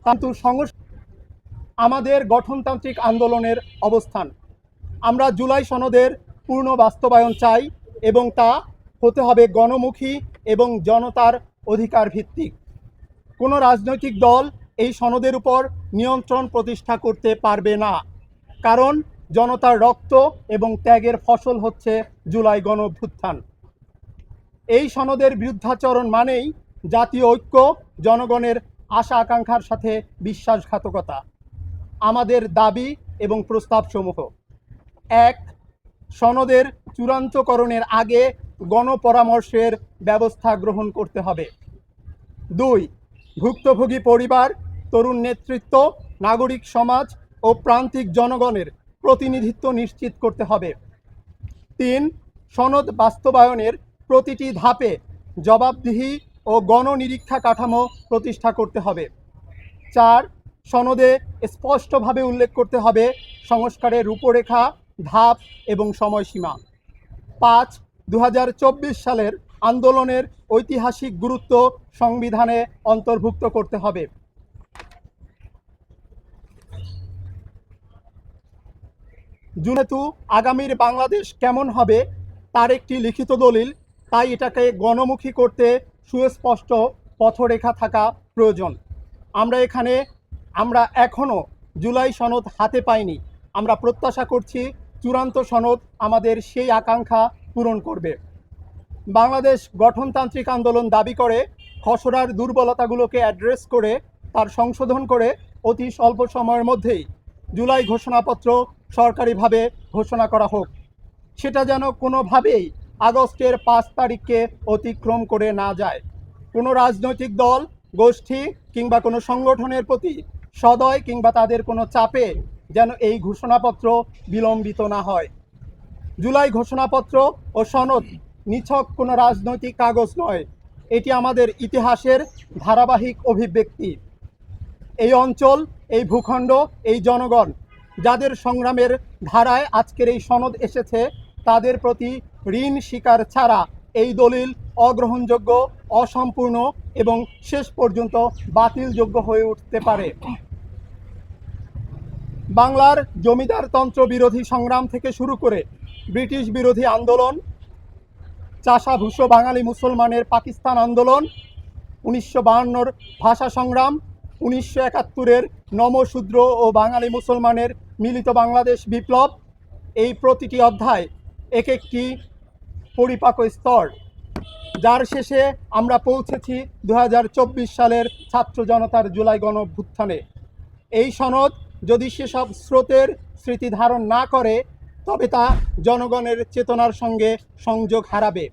কিন্তু আমাদের গঠনতান্ত্রিক আন্দোলনের অবস্থান, আমরা জুলাই সনদের পূর্ণ বাস্তবায়ন চাই এবং তা হতে হবে গণমুখী এবং জনতার অধিকার ভিত্তিক। কোনো রাজনৈতিক দল এই সনদের উপর নিয়ন্ত্রণ প্রতিষ্ঠা করতে পারবে না, কারণ জনতার রক্ত এবং ত্যাগের ফসল হচ্ছে জুলাই গণঅভ্যুত্থান। এই সনদের বিরুদ্ধাচরণ মানেই জাতীয় ঐক্য, জনগণের আশা আকাঙ্ক্ষার সাথে বিশ্বাসঘাতকতা। আমাদের দাবি এবং প্রস্তাবসমূহ: ১. সনদের চূড়ান্তকরণের আগে গণপরামর্শের ব্যবস্থা গ্রহণ করতে হবে। ২. ভুক্তভোগী পরিবার, তরুণ নেতৃত্ব, নাগরিক সমাজ ও প্রান্তিক জনগণের প্রতিনিধিত্ব নিশ্চিত করতে হবে। ৩. সনদ বাস্তবায়নের প্রতিটি ধাপে জবাবদিহি ও গণনিরীক্ষা কাঠামো প্রতিষ্ঠা করতে হবে। ৪. সনদে স্পষ্টভাবে উল্লেখ করতে হবে সংস্কারের রূপরেখা, ধাপ এবং সময়সীমা। ৫. ২০২৪ সালের আন্দোলনের ঐতিহাসিক গুরুত্ব সংবিধানে অন্তর্ভুক্ত করতে হবে। যেহেতু আগামীর বাংলাদেশ কেমন হবে তার একটি লিখিত দলিল, তাই এটাকে গণমুখী করতে সুস্পষ্ট পথরেখা থাকা প্রয়োজন। আমরা এখনও জুলাই সনদ হাতে পাইনি। আমরা প্রত্যাশা করছি চূড়ান্ত সনদ আমাদের সেই আকাঙ্ক্ষা পূরণ করবে। বাংলাদেশ গঠনতান্ত্রিক আন্দোলন দাবি করে খসড়ার দুর্বলতাগুলোকে অ্যাড্রেস করে তার সংশোধন করে অতি স্বল্প সময়ের মধ্যেই জুলাই ঘোষণাপত্র সরকারিভাবে ঘোষণা করা হোক। সেটা যেন কোনোভাবেই আগস্টের 5 তারিখকে অতিক্রম করে না যায়। কোনো রাজনৈতিক দল, গোষ্ঠী কিংবা কোনো সংগঠনের প্রতি সদয় কিংবা তাদের কোনো চাপে যেন এই ঘোষণাপত্র বিলম্বিত না হয়। জুলাই ঘোষণাপত্র ও সনদ নিছক কোনো রাজনৈতিক কাগজ নয়, এটি আমাদের ইতিহাসের ধারাবাহিক অভিব্যক্তি। এই অঞ্চল, এই ভূখণ্ড, এই জনগণ যাদের সংগ্রামের ধারায় আজকের এই সনদ এসেছে, তাদের প্রতি ঋণ স্বীকার ছাড়া এই দলিল অগ্রহণযোগ্য, অসম্পূর্ণ এবং শেষ পর্যন্ত বাতিলযোগ্য হয়ে উঠতে পারে। বাংলার জমিদারতন্ত্র বিরোধী সংগ্রাম থেকে শুরু করে ব্রিটিশ বিরোধী আন্দোলন, চাষাভুষো বাঙালি মুসলমানের পাকিস্তান আন্দোলন, 1952 ভাষা সংগ্রাম, 1971 নমশূদ্র ও বাঙালি মুসলমানের মিলিত বাংলাদেশ বিপ্লব, এই প্রতিটি অধ্যায় এক একটি পরিপাক স্তর, যার শেষে আমরা পৌঁছেছি 2024 সালের ছাত্র জনতার জুলাই গণঅভ্যুত্থানে। এই সনদ যদি সেসব স্রোতের স্মৃতি ধারণ না করে, তবে তা জনগণের চেতনার সঙ্গে সংযোগ হারাবে।